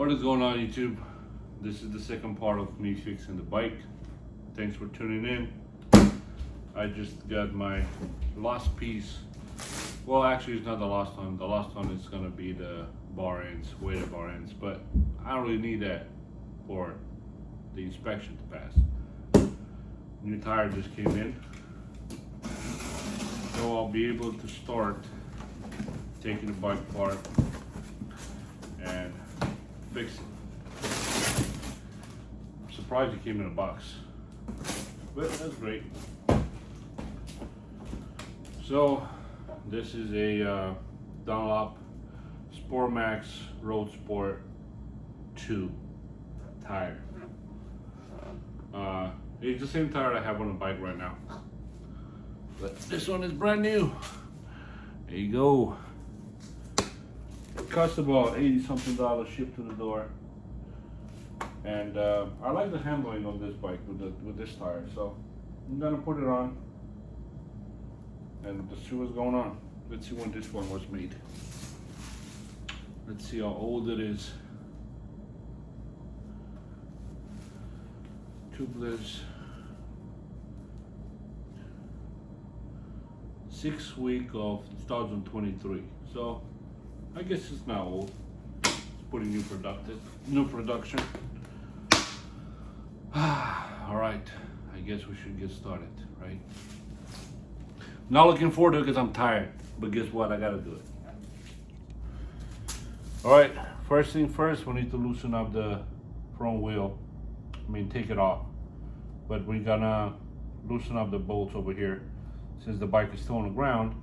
What is going on, YouTube? This is the second part of me fixing the bike. Thanks for tuning in. I just got my lost piece. Well, actually it's not the lost one. The lost one is gonna be the bar ends, weighted bar ends, but I don't really need that for the inspection to pass. New tire just came in, so I'll be able to start taking the bike apart and fix it. I'm surprised it came in a box, but that's great. So this is a Dunlop Sport Max Road Sport 2 tire. It's the same tire I have on the bike right now, but this one is brand new. There you go. It cost about $80 something shipped to the door, and I like the handling on this bike with this tire, so I'm gonna put it on and let's see what's going on. Let's see when this one was made. Let's see how old it is. Tubeless. 6th week of 2023. So I guess it's not old. It's pretty new production. All right, I guess we should get started, right? Not looking forward to it because I'm tired, but guess what? I gotta do it. All right, first thing first, we need to loosen up the front wheel. Take it off, but we're gonna loosen up the bolts over here. Since the bike is still on the ground,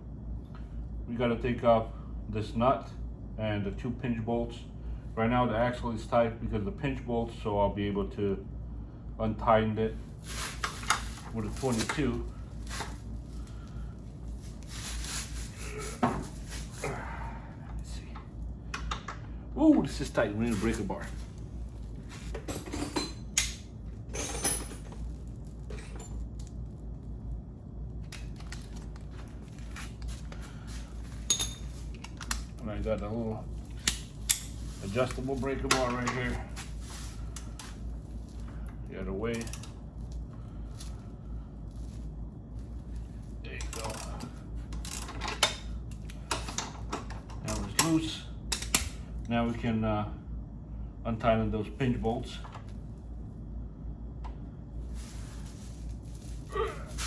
we gotta take off this nut and the 2 pinch bolts. Right now the axle is tight because of the pinch bolts, so I'll be able to untighten it with a 22. Let's see. Ooh, this is tight. We need a breaker bar. I got a little adjustable breaker bar right here. The other way. There you go. Now it's loose. Now we can untighten those pinch bolts.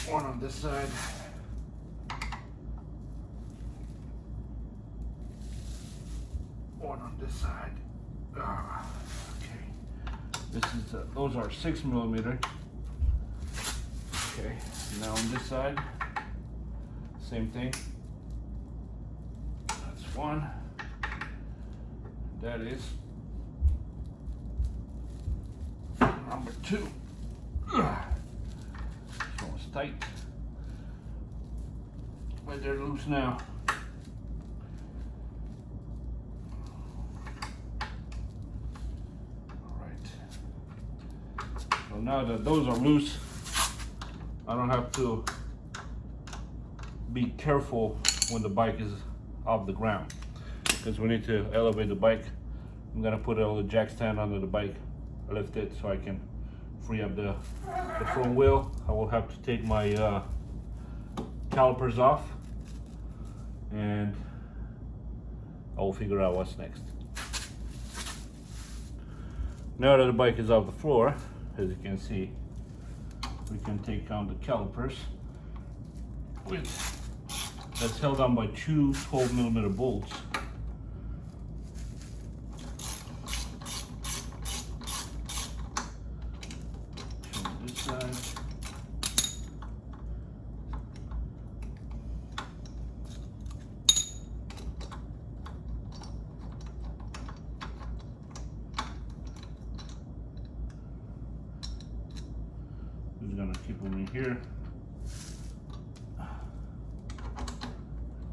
One on this side. One on this side. Okay. This is those are 6mm. Okay. Now on this side, same thing. That's one. That is number 2. This one's tight, but they're loose now. So now that those are loose, I don't have to be careful when the bike is off the ground, because we need to elevate the bike. I'm gonna put a little jack stand under the bike, lift it so I can free up the front wheel. I will have to take my calipers off, and I will figure out what's next. Now that the bike is off the floor, as you can see, we can take down the calipers, that's held on by 2 12mm bolts. On this side. Just gonna keep them in here.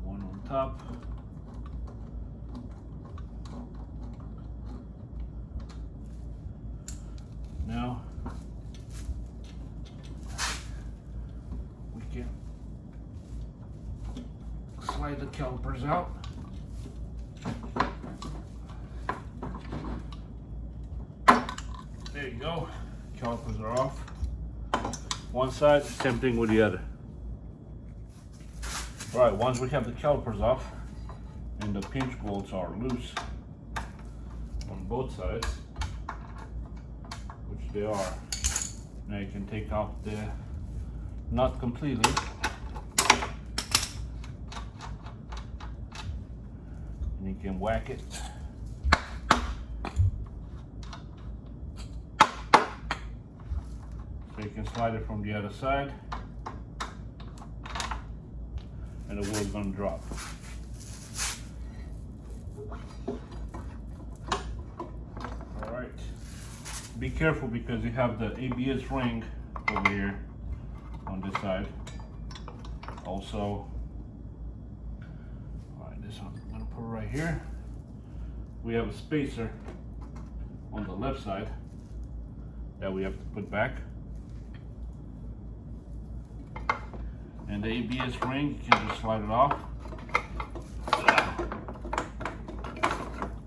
One on top. Now we can slide the calipers out. There you go. Calipers are off. One side, same thing with the other. All right, once we have the calipers off and the pinch bolts are loose on both sides, which they are, now you can take off the nut completely. And you can whack it. So you can slide it from the other side, and the wheel's gonna drop. All right. Be careful because you have the ABS ring over here on this side. Also, all right, this one I'm gonna put right here. We have a spacer on the left side that we have to put back. And the ABS ring, you can just slide it off.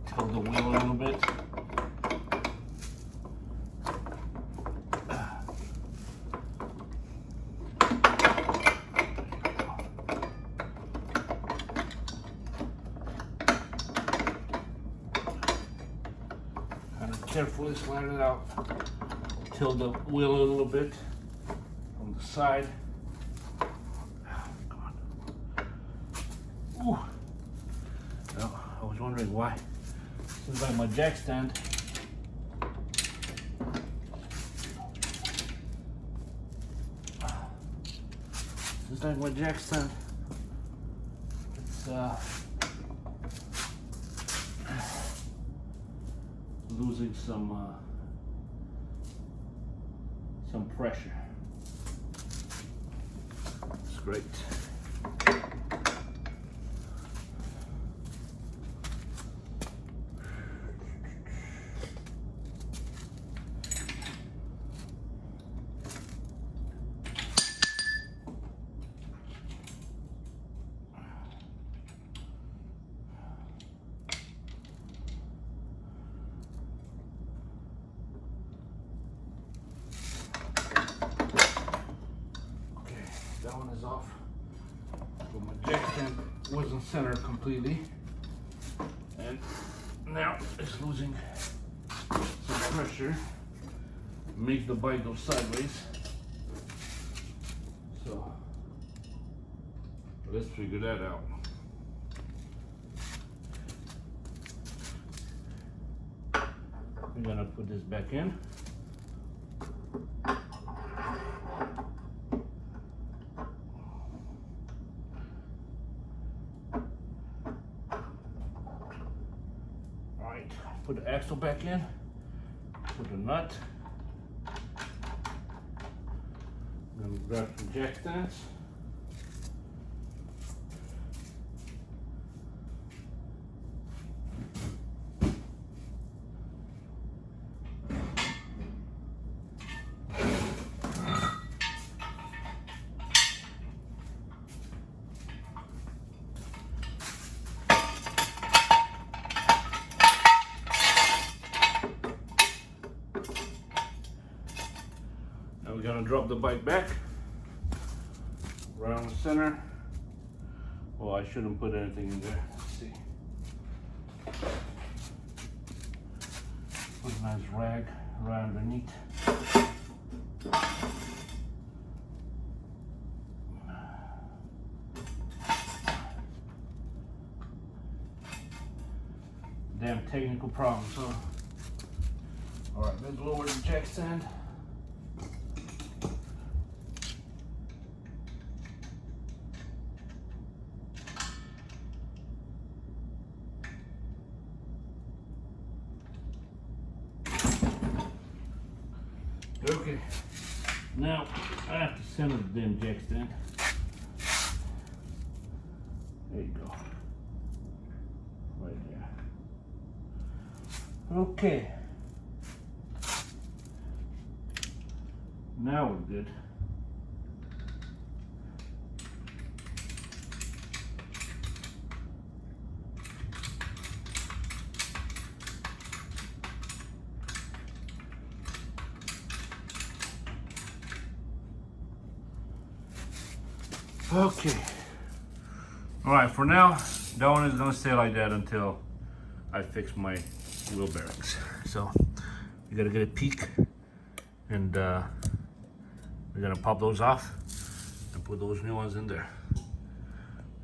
Tilt the wheel a little bit. Kind of carefully slide it out. Tilt the wheel a little bit from the side. Ooh. Well, I was wondering why. This is like my jack stand. This is like my jack stand. It's losing some pressure. It's great. That one is off. But my jack stand wasn't centered completely. And now it's losing some pressure. Makes the bike go sideways. So let's figure that out. I'm gonna put this back in. Put the axle back in, put the nut. I'm gonna grab some jack stands. We're gonna drop the bike back around the center. Well, I shouldn't put anything in there. Let's see. Put a nice rag right underneath. Damn technical problem, so. All right, let's lower the jack stand. Okay, now I have to center the damn jack stand. There you go. Right there. Okay. Now we're good. Okay. All right, for now, that one is gonna stay like that until I fix my wheel bearings. So you gotta get a peek, and we're gonna pop those off and put those new ones in there.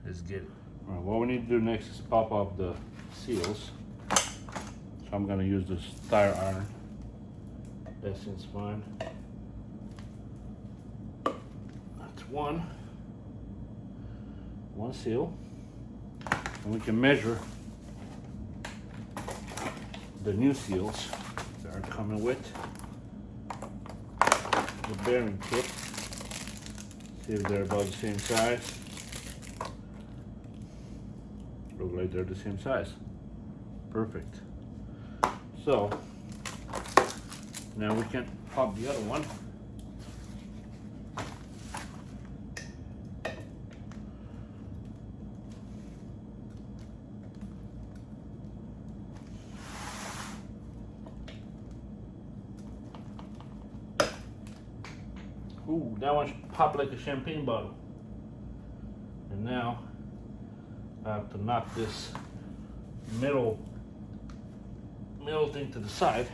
Let's get it. All right, what we need to do next is pop off the seals. So I'm gonna use this tire iron. That seems fine. That's one seal. And we can measure the new seals that are coming with the bearing kit. See if they're about the same size. Look like they're the same size. Perfect. So now we can pop the other one. Ooh, that one popped like a champagne bottle. And now I have to knock this middle thing to the side.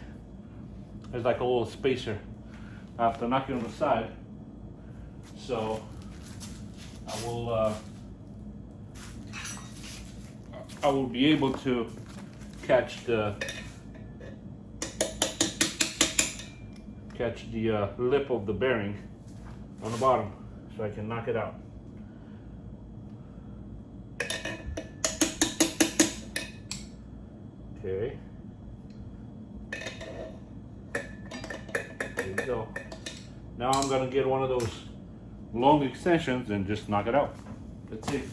There's like a little spacer. I have to knock it on the side, so I will be able to catch the lip of the bearing on the bottom, so I can knock it out. Okay. There you go. Now I'm gonna get one of those long extensions and just knock it out. That's it.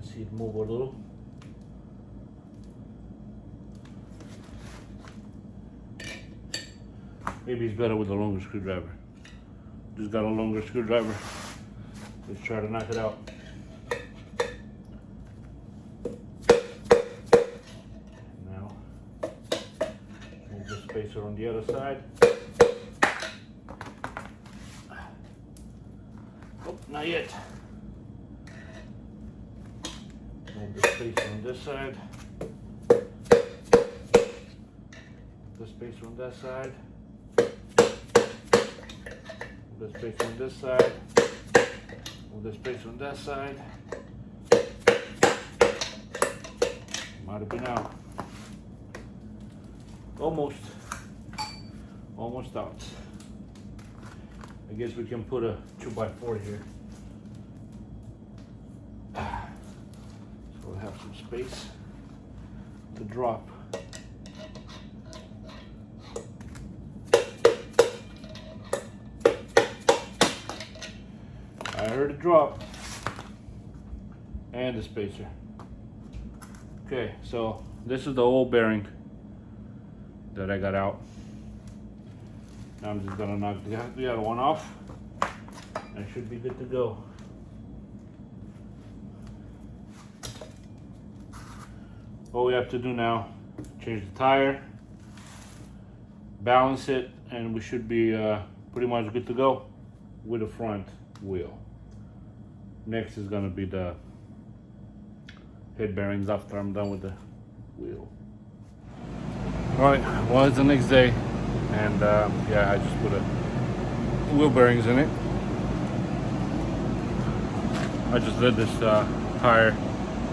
See it move a little. Maybe it's better with a longer screwdriver. Just got a longer screwdriver. Let's try to knock it out. Now, move the spacer on the other side. Oh, not yet. Move the spacer on this side. The spacer on that side. Move the spacer on this side. Move the spacer on that side. Might have been out. Almost out. I guess we can put a 2x4 here. So we'll have some space to drop. I heard it drop. And the spacer. Okay, so this is the old bearing that I got out. Now I'm just gonna knock the other one off. I should be good to go. All we have to do now, change the tire, balance it, and we should be pretty much good to go with the front wheel. Next is gonna be the head bearings after I'm done with the wheel. All right, well, it's the next day, and yeah, I just put wheel bearings in it. I just let this tire,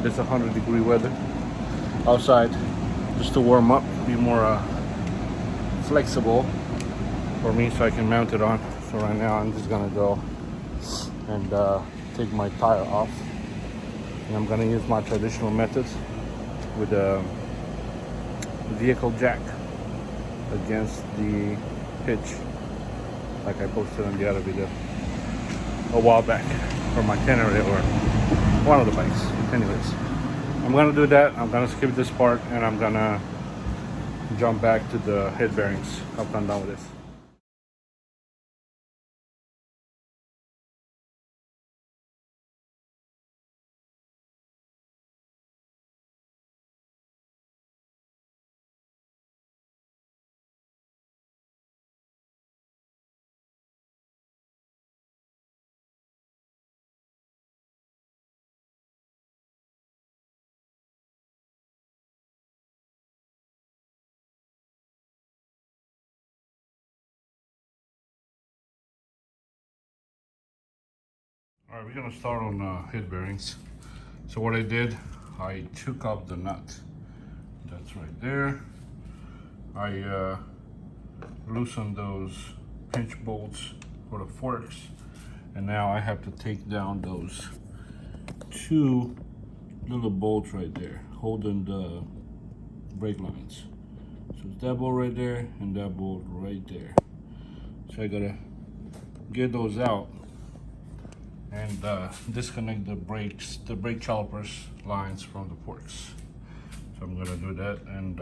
it's 100-degree weather outside, just to warm up, be more flexible for me, so I can mount it on. So right now I'm just gonna go and take my tire off, and I'm gonna use my traditional methods with a vehicle jack against the hitch, like I posted on the other video. a while back for my Tenere or one of the bikes. Anyways, I'm gonna do that. I'm gonna skip this part and I'm gonna jump back to the head bearings after I'm done with this. All right, we're gonna start on head bearings. So what I did, I took out the nut. That's right there. I loosened those pinch bolts for the forks, and now I have to take down those two little bolts right there, holding the brake lines. So it's that bolt right there and that bolt right there. So I gotta get those out and disconnect the brake calipers lines from the forks. So I'm gonna do that and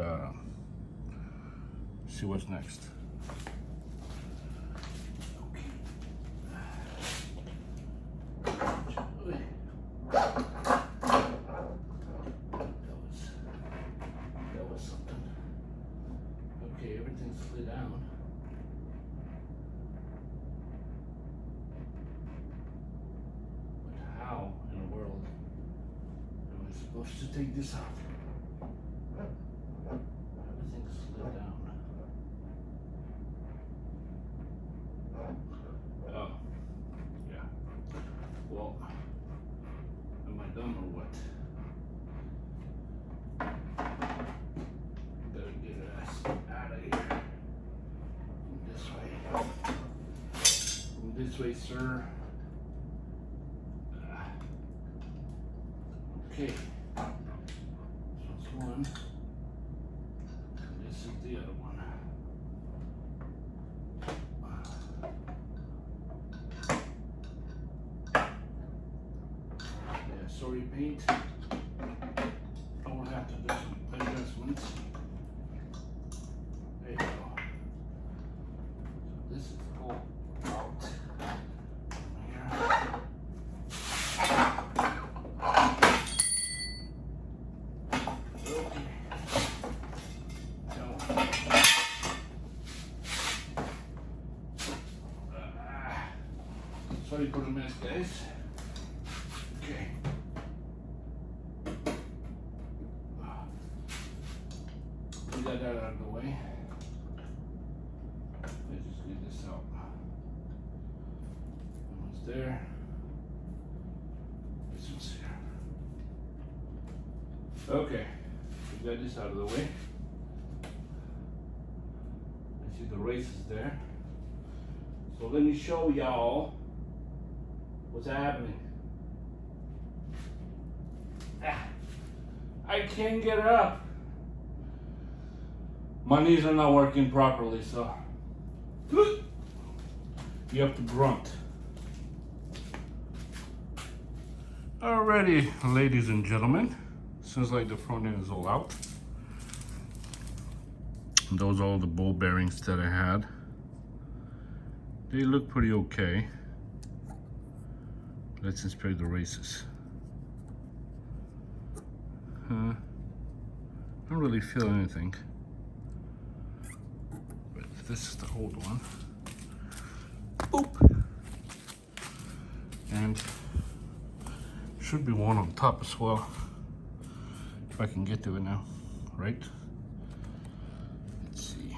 see what's next. That was something. Okay, everything's slid down. But how in the world am I supposed to take this out? Everything's slid down. Oh, yeah. Well, am I done or what? Better get her ass out of here. This way, sir. Okay. So it's one. This is the other one. Yeah, sorry, paint. I will have to do some adjustments. There you go. So this is all out. Sorry for the mess, guys. Okay. We got that out of the way. Let's just get this out. That one's there. This one's here. Okay. We got this out of the way. I see the races there. So let me show y'all what's happening. I can't get up. My knees are not working properly, so you have to grunt. Alrighty, ladies and gentlemen, seems like the front end is all out. Those are all the ball bearings that I had. They look pretty okay. Let's inspect the races. I don't really feel anything. But this is the old one. Boop. And should be one on top as well. If I can get to it now, right? Let's see.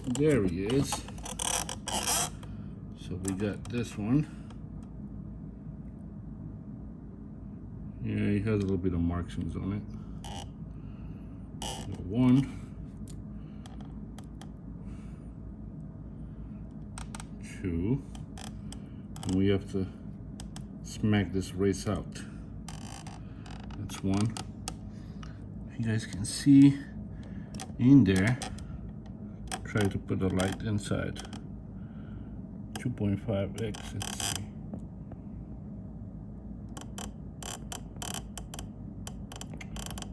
There he is. So we got this one. Yeah, he has a little bit of markings on it. So 1, 2, and we have to smack this race out. That's 1. If you guys can see in there, try to put the light inside. 2.5x, let's see.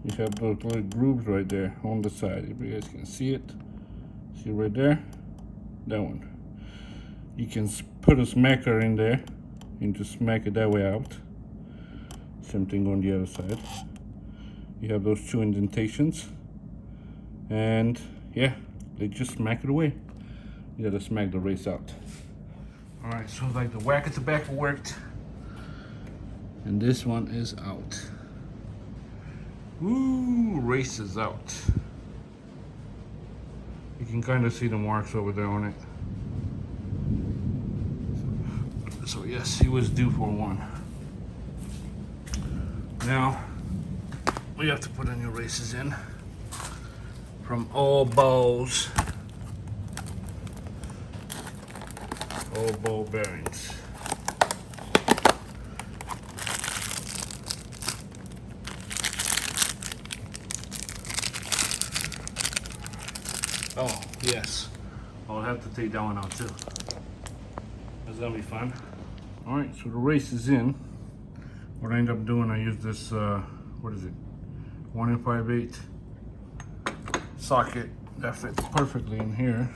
You have those little grooves right there on the side. If you guys can see it. See right there? That one. You can put a smacker in there and just smack it that way out. Same thing on the other side. You have those two indentations. And yeah, they just smack it away. You gotta smack the race out. Alright, so like the whack at the back worked. And this one is out. Woo, race is out. You can kind of see the marks over there on it. So yes, he was due for one. Now, we have to put in new races in from all balls. All ball bearings. Oh, yes. I'll have to take that one out too. That's gonna be fun. All right, so the race is in. What I end up doing, I use this, what is it? 1 5/8 socket that fits perfectly in here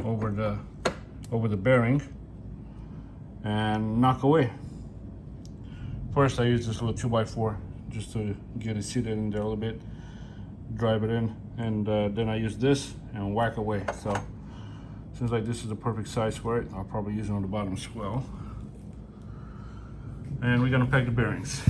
over the bearing and knock away. First, I use this little 2x4 just to get it seated in there a little bit, drive it in, and then I use this and whack away. So seems like this is the perfect size for it. I'll probably use it on the bottom as well. And we're gonna pack the bearings.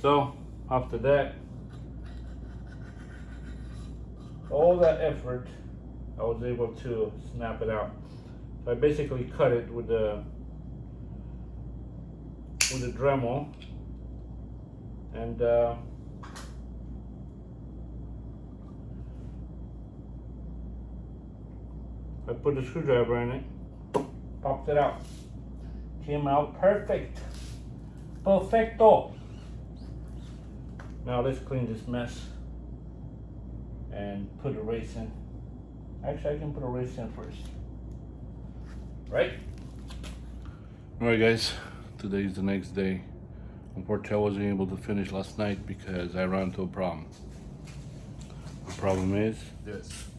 So after that, all that effort, I was able to snap it out. So I basically cut it with the Dremel, and I put the screwdriver in it, popped it out. Came out perfect. Perfecto. Now let's clean this mess and put a race in. Actually, I can put a race in first. Right? Alright guys, today is the next day. Unfortunately, I wasn't able to finish last night because I ran into a problem. The problem is this.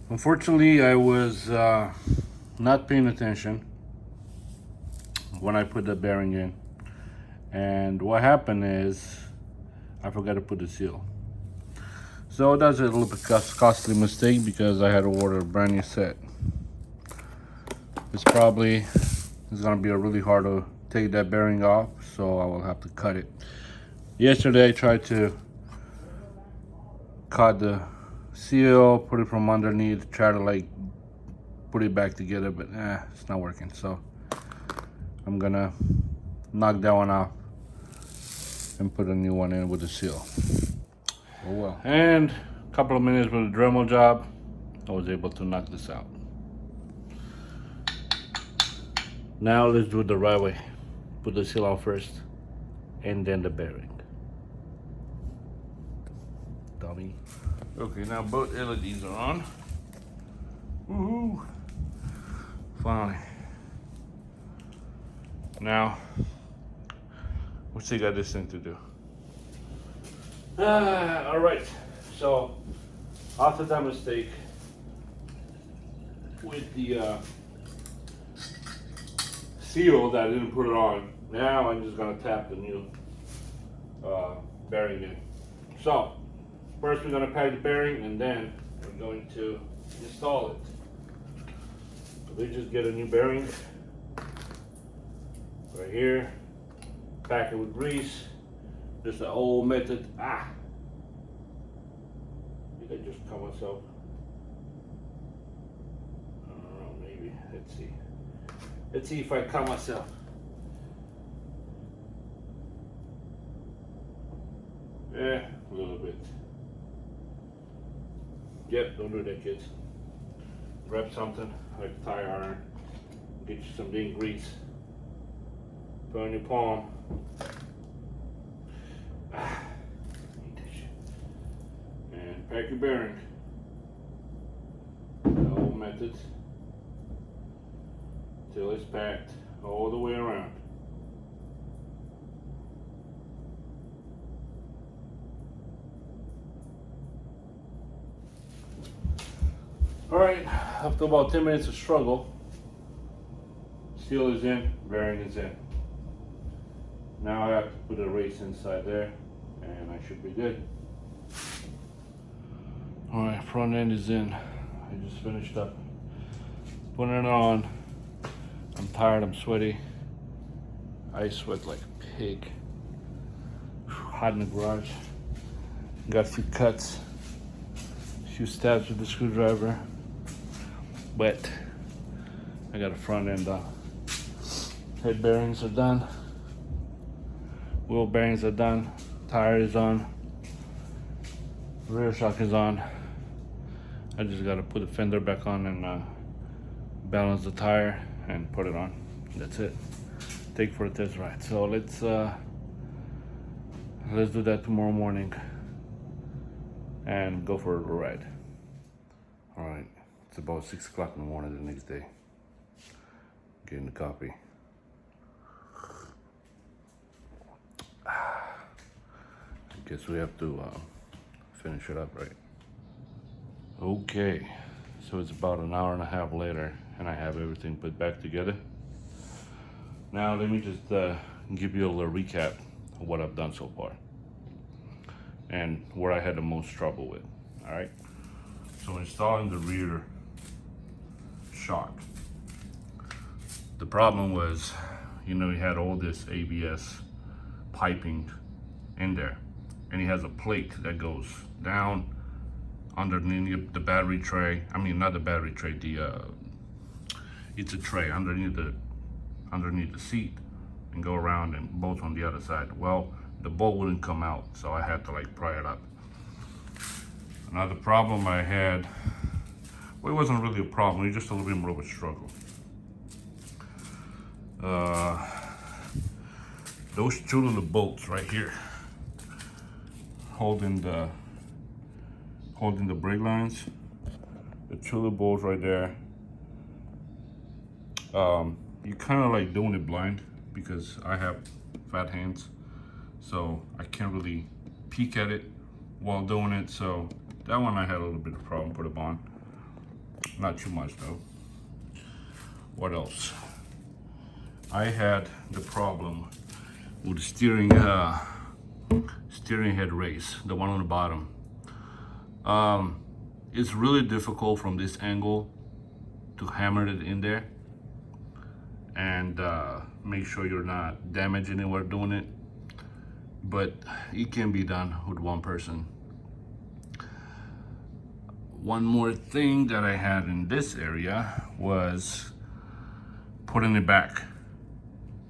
Unfortunately, I was not paying attention when I put the bearing in. And what happened is, I forgot to put the seal. So that's a little bit costly mistake because I had to order a brand new set. It's gonna be really hard to take that bearing off, so I will have to cut it. Yesterday I tried to cut the seal, put it from underneath, try to like put it back together, but it's not working. So I'm gonna knock that one off and put a new one in with the seal. Oh well. And a couple of minutes with the Dremel job, I was able to knock this out. Now let's do it the right way. Put the seal out first, and then the bearing. Dummy. Okay, now both LEDs are on. Woohoo! Finally. Now, we still got this thing to do. All right, so after that mistake with the seal that I didn't put it on, now I'm just gonna tap the new bearing in. So first we're gonna pack the bearing and then we're going to install it. So we just get a new bearing right here, pack it with grease. Just the old method. You I just caught myself. I don't know, maybe. Let's see. Let's see if I caught myself. Yeah, a little bit. Yep, don't do that, kids. Grab something like a tire iron. Get you some dang grease. Put on your palm. And pack your bearing. The old method. Till it's packed all the way around. Alright, after about 10 minutes of struggle, seal is in, bearing is in. Now I have to put a race inside there, and I should be good. Alright, front end is in. I just finished up putting it on. I'm tired, I'm sweaty. I sweat like a pig. Hot in the garage. Got a few cuts, a few stabs with the screwdriver. But I got a front end done. Head bearings are done. Wheel bearings are done. Tire is on. Rear shock is on. I just got to put the fender back on and balance the tire and put it on. That's it. Take for a test ride. So let's do that tomorrow morning and go for a ride. All right. It's about 6 o'clock in the morning the next day. Getting the coffee. I guess we have to finish it up, right? Okay, so it's about an hour and a half later and I have everything put back together. Now let me just give you a little recap of what I've done so far and where I had the most trouble with, all right? So installing the rear shock. The problem was, you know, he had all this ABS piping in there, and he has a plate that goes down underneath the battery tray. I mean, not the battery tray. It's a tray underneath the seat, and go around and bolt on the other side. Well, the bolt wouldn't come out, so I had to like pry it up. Another problem I had. Well, it wasn't really a problem, it was just a little bit more of a struggle. Those two little bolts right here, holding the brake lines, the two little bolts right there, you're kind of like doing it blind because I have fat hands, so I can't really peek at it while doing it, so that one I had a little bit of problem, put it on. Not too much though. What else? I had the problem with the steering head race, the one on the bottom. It's really difficult from this angle to hammer it in there and make sure you're not damaging it while doing it. But it can be done with one person. One more thing that I had in this area was putting it back.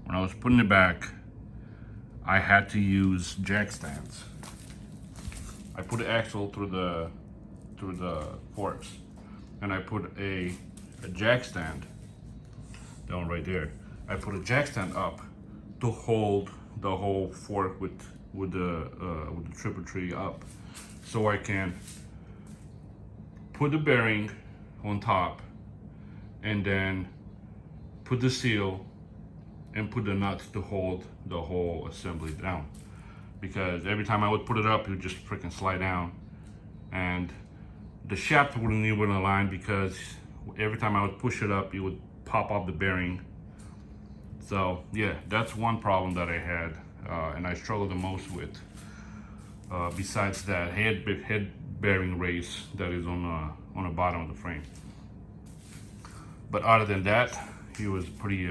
When I was putting it back, I had to use jack stands. I put the axle through the forks, and I put a jack stand down right there. I put a jack stand up to hold the whole fork with the triple tree up, so I can put the bearing on top and then put the seal and put the nuts to hold the whole assembly down. Because every time I would put it up, it would just freaking slide down, and the shaft wouldn't even align because every time I would push it up, it would pop off the bearing. So yeah, that's one problem that I had, and I struggled the most with. Besides that head bearing race that is on the bottom of the frame. But other than that, it was pretty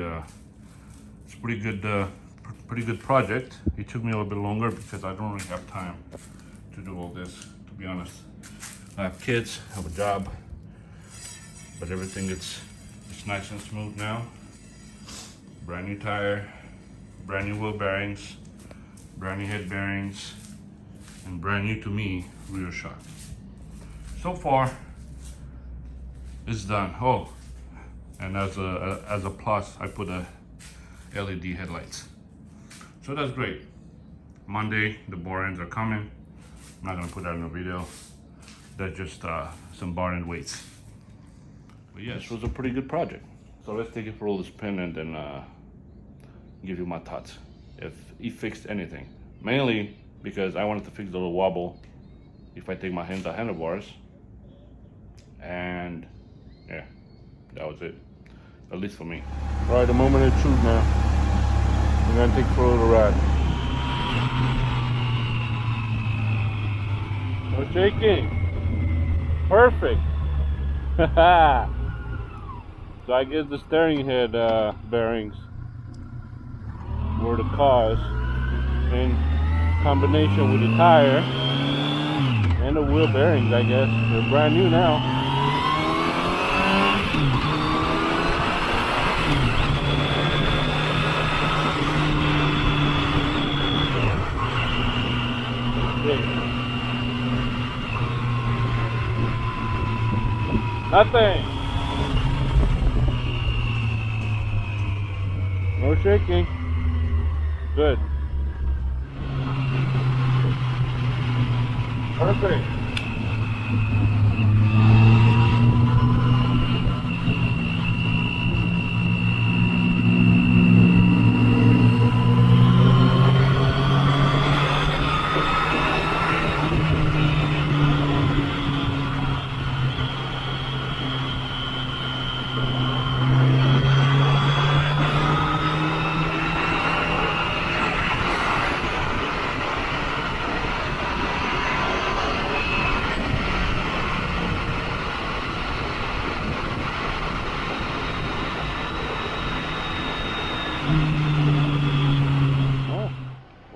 good project. It took me a little bit longer because I don't really have time to do all this, to be honest. I have kids, I have a job, but everything it's nice and smooth now. Brand new tire, brand new wheel bearings, brand new head bearings, and brand new to me rear shock. So far, it's done. Oh, and as a plus, I put a LED headlights. So that's great. Monday, the bar ends are coming. I'm not gonna put that in the video. That's just some bar end weights. But yes, this was a pretty good project. So let's take it for a little spin and then give you my thoughts. If he fixed anything. Mainly because I wanted to fix the little wobble if I take my hands out handlebars. And yeah, that was it. At least for me. All right, the moment of truth now. We're gonna take it for a little ride. No shaking. Perfect. So I guess the steering head bearings were the cause, in combination with the tire and the wheel bearings. I guess they're brand new now. Nothing. No shaking. Good. Perfect.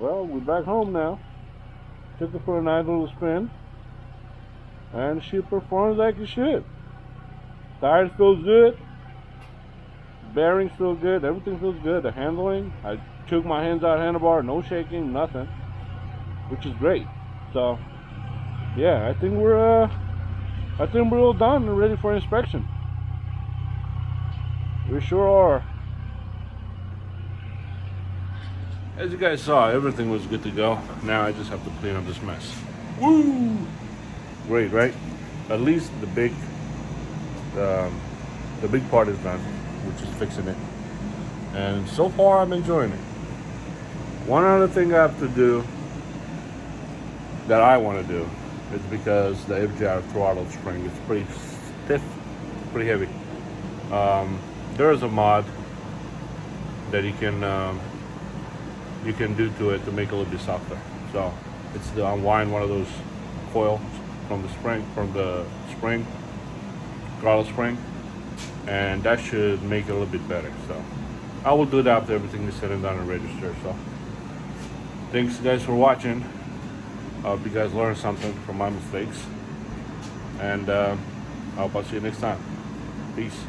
Well, we're back home now. Took it for a nice little spin. And she performs like it should. Tires feels good. Bearings feel good. Everything feels good. The handling. I took my hands out handlebar. No shaking. Nothing. Which is great. So, yeah, I think we're all done and ready for inspection. We sure are. As you guys saw, everything was good to go. Now I just have to clean up this mess. Woo! Great, right? At least the big part is done, which is fixing it. And so far, I'm enjoying it. One other thing I have to do that I want to do is because the FJR throttle spring is pretty stiff, pretty heavy. There is a mod that you can do to it to make it a little bit softer. So it's to unwind one of those coils from the spring, throttle spring, and that should make it a little bit better. So I will do that after everything is said and done and registered. So thanks guys for watching. I hope you guys learned something from my mistakes, and I hope I'll see you next time. Peace.